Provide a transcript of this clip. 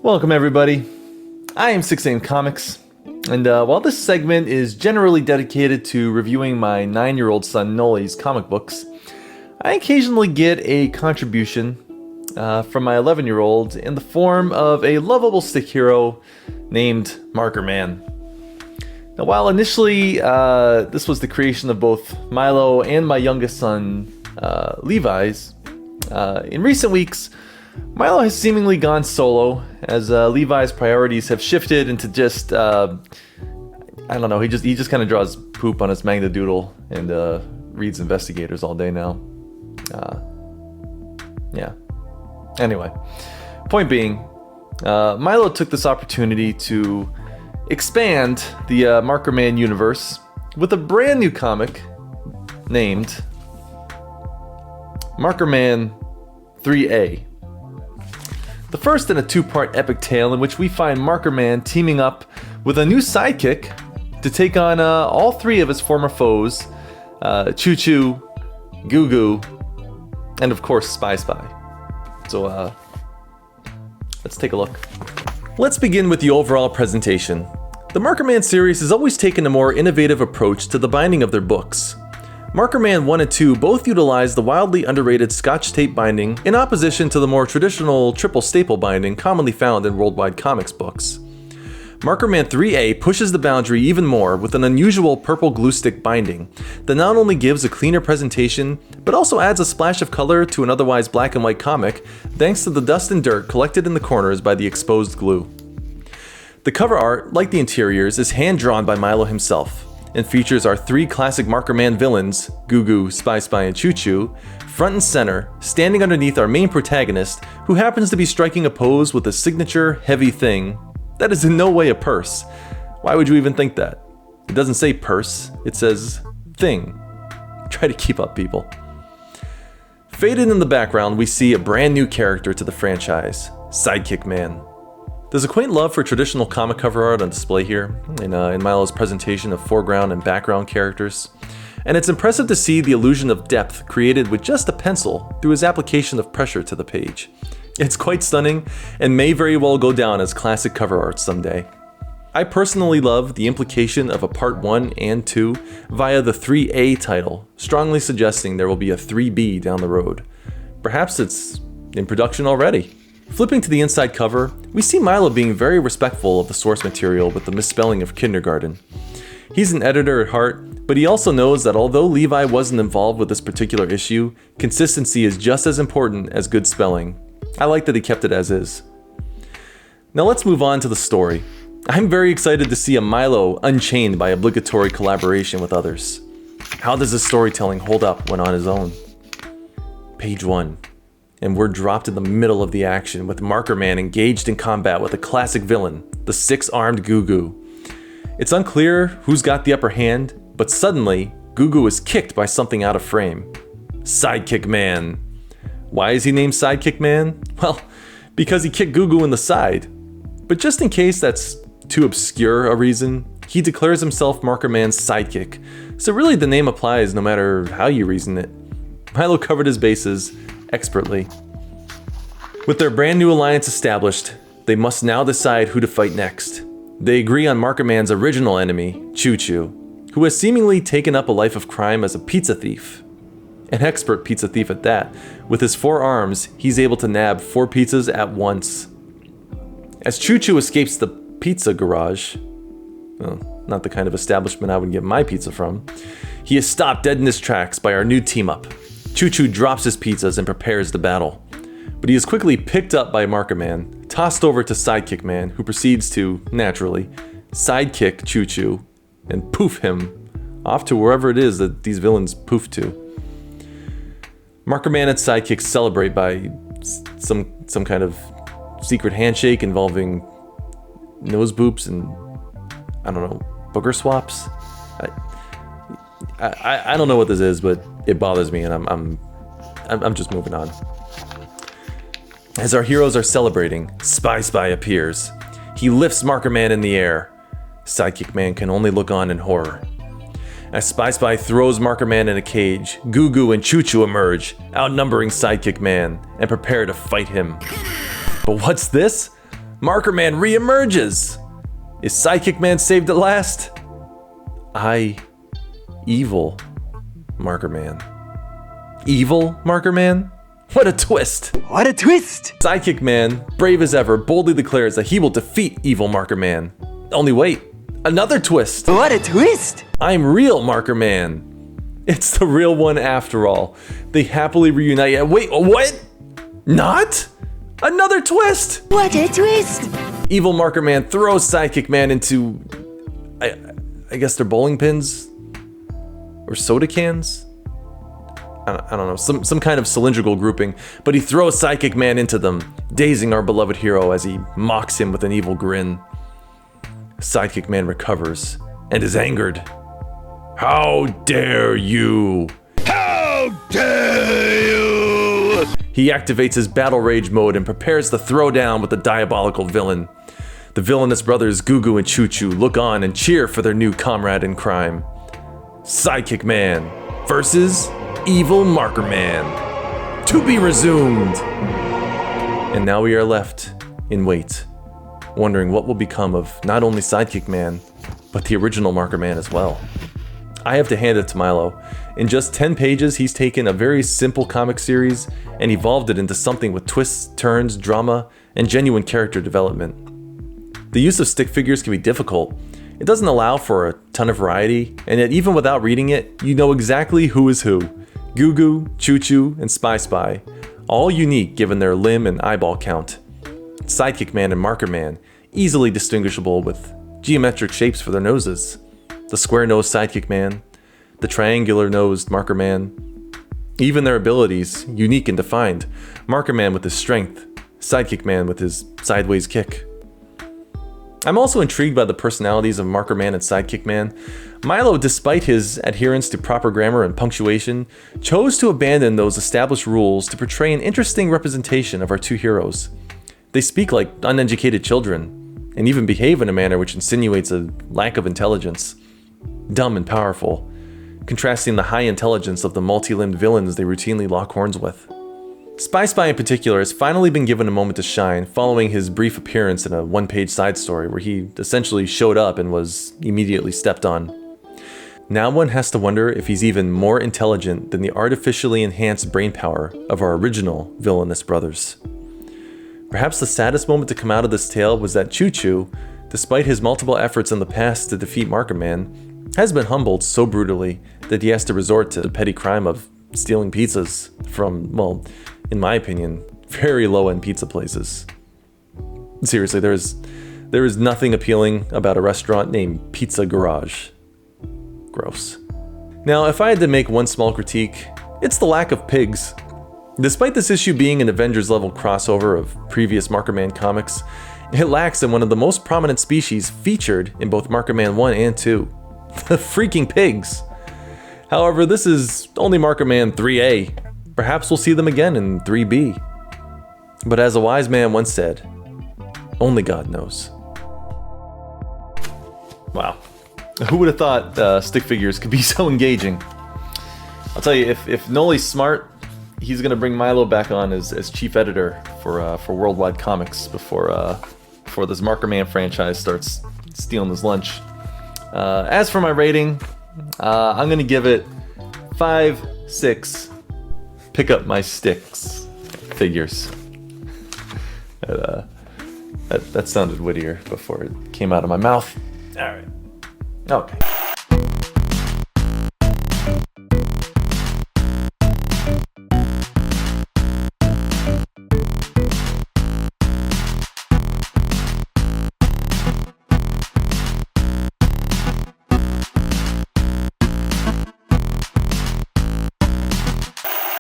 Welcome everybody, I am 6am Comics, and while this segment is generally dedicated to reviewing my 9-year-old son Noli's comic books, I occasionally get a contribution from my 11-year-old in the form of a lovable stick hero named Marker Man. Now, while initially this was the creation of both Milo and my youngest son Levi's, in recent weeks Milo has seemingly gone solo as Levi's priorities have shifted into just I don't know, he just kind of draws poop on his Magna Doodle and reads Investigators all day now. Yeah. Anyway, point being, Milo took this opportunity to expand the Marker Man universe with a brand new comic named Marker Man 3A. The first in a two-part epic tale in which we find Marker Man teaming up with a new sidekick to take on all three of his former foes, Choo Choo, Goo Goo, and of course Spy Spy. So let's take a look. Let's begin with the overall presentation. The Marker Man series has always taken a more innovative approach to the binding of their books. Marker Man 1 and 2 both utilize the wildly underrated Scotch tape binding in opposition to the more traditional triple staple binding commonly found in worldwide comics books. Marker Man 3A pushes the boundary even more with an unusual purple glue stick binding that not only gives a cleaner presentation, but also adds a splash of color to an otherwise black and white comic thanks to the dust and dirt collected in the corners by the exposed glue. The cover art, like the interiors, is hand-drawn by Milo himself, and features our three classic Marker Man villains, Goo Goo, Spy Spy, and Choo Choo, front and center, standing underneath our main protagonist, who happens to be striking a pose with a signature heavy thing that is in no way a purse. Why would you even think that? It doesn't say purse, it says thing. Try to keep up, people. Faded in the background, we see a brand new character to the franchise, Sidekick Man. There's a quaint love for traditional comic cover art on display here, in Milo's presentation of foreground and background characters. And it's impressive to see the illusion of depth created with just a pencil through his application of pressure to the page. It's quite stunning, and may very well go down as classic cover art someday. I personally love the implication of a part 1 and 2 via the 3A title, strongly suggesting there will be a 3B down the road. Perhaps it's in production already. Flipping to the inside cover, we see Milo being very respectful of the source material with the misspelling of kindergarten. He's an editor at heart, but he also knows that although Levi wasn't involved with this particular issue, consistency is just as important as good spelling. I like that he kept it as is. Now let's move on to the story. I'm very excited to see a Milo unchained by obligatory collaboration with others. How does his storytelling hold up when on his own? Page 1. And we're dropped in the middle of the action with Marker Man engaged in combat with a classic villain, the 6-armed Goo Goo. It's unclear who's got the upper hand, but suddenly, Goo Goo is kicked by something out of frame. Sidekick Man. Why is he named Sidekick Man? Well, because he kicked Goo Goo in the side. But just in case that's too obscure a reason, he declares himself Marker Man's sidekick, so really the name applies no matter how you reason it. Milo covered his bases expertly. With their brand new alliance established, they must now decide who to fight next. They agree on Marker Man's original enemy, Choo Choo, who has seemingly taken up a life of crime as a pizza thief. An expert pizza thief at that. With his 4 arms, he's able to nab 4 pizzas at once. As Choo Choo escapes the pizza garage, well, not the kind of establishment I would get my pizza from, he is stopped dead in his tracks by our new team-up. Choo Choo drops his pizzas and prepares the battle. But he is quickly picked up by Marker Man, tossed over to Sidekick Man, who proceeds to, naturally, sidekick Choo Choo and poof him off to wherever it is that these villains poof to. Marker Man and Sidekick celebrate by some kind of secret handshake involving nose boops and, I don't know, booger swaps? I don't know what this is, but it bothers me, and I'm just moving on. As our heroes are celebrating, Spy Spy appears. He lifts Marker Man in the air. Sidekick Man can only look on in horror. As Spy Spy throws Marker Man in a cage, Goo Goo and Choo Choo emerge, outnumbering Sidekick Man, and prepare to fight him. But what's this? Marker Man reemerges! Is Sidekick Man saved at last? Evil Marker Man. Evil Marker Man? What a twist! What a twist! Sidekick Man, brave as ever, boldly declares that he will defeat Evil Marker Man. Only wait, another twist! What a twist! I'm real Marker Man. It's the real one after all. They happily reunite. Wait, what? Not? Another twist! What a twist! Evil Marker Man throws Sidekick Man into, I guess they're bowling pins? Or soda cans? I don't know, some kind of cylindrical grouping, but he throws Sidekick Man into them, dazing our beloved hero as he mocks him with an evil grin. Sidekick Man recovers and is angered. How dare you! How dare you! He activates his battle rage mode and prepares to throw down with the diabolical villain. The villainous brothers Gugu and Choo Choo look on and cheer for their new comrade in crime. Sidekick Man versus Evil Marker Man. To be resumed. And now we are left in wait, wondering what will become of not only Sidekick Man, but the original Marker Man as well. I have to hand it to Milo. In just 10 pages, he's taken a very simple comic series and evolved it into something with twists, turns, drama, and genuine character development. The use of stick figures can be difficult. It doesn't allow for a ton of variety, and yet even without reading it, you know exactly who is who. Gugu, Choo Choo, and Spy Spy, all unique given their limb and eyeball count. Sidekick Man and Marker Man, easily distinguishable with geometric shapes for their noses. The square-nosed Sidekick Man, the triangular-nosed Marker Man. Even their abilities, unique and defined. Marker Man with his strength, Sidekick Man with his sideways kick. I'm also intrigued by the personalities of Marker Man and Sidekick Man. Milo, despite his adherence to proper grammar and punctuation, chose to abandon those established rules to portray an interesting representation of our two heroes. They speak like uneducated children, and even behave in a manner which insinuates a lack of intelligence. Dumb and powerful, contrasting the high intelligence of the multi-limbed villains they routinely lock horns with. Spy Spy in particular has finally been given a moment to shine following his brief appearance in a one-page side story where he essentially showed up and was immediately stepped on. Now one has to wonder if he's even more intelligent than the artificially enhanced brainpower of our original villainous brothers. Perhaps the saddest moment to come out of this tale was that Choo Choo, despite his multiple efforts in the past to defeat Marker Man, has been humbled so brutally that he has to resort to the petty crime of stealing pizzas from, well, in my opinion, very low-end pizza places. Seriously, there is nothing appealing about a restaurant named Pizza Garage. Gross. Now, if I had to make one small critique, it's the lack of pigs. Despite this issue being an Avengers-level crossover of previous Marker Man comics, it lacks in one of the most prominent species featured in both Marker Man 1 and 2. The freaking pigs! However, this is only Marker Man 3A. Perhaps we'll see them again in 3B. But as a wise man once said, only God knows. Wow. Who would have thought stick figures could be so engaging? I'll tell you, if Noli's smart, he's going to bring Milo back on as chief editor for Worldwide Comics before this Marker Man franchise starts stealing his lunch. As for my rating, I'm going to give it 5, 6 pick up my sticks figures. That sounded wittier before it came out of my mouth. All right. Okay.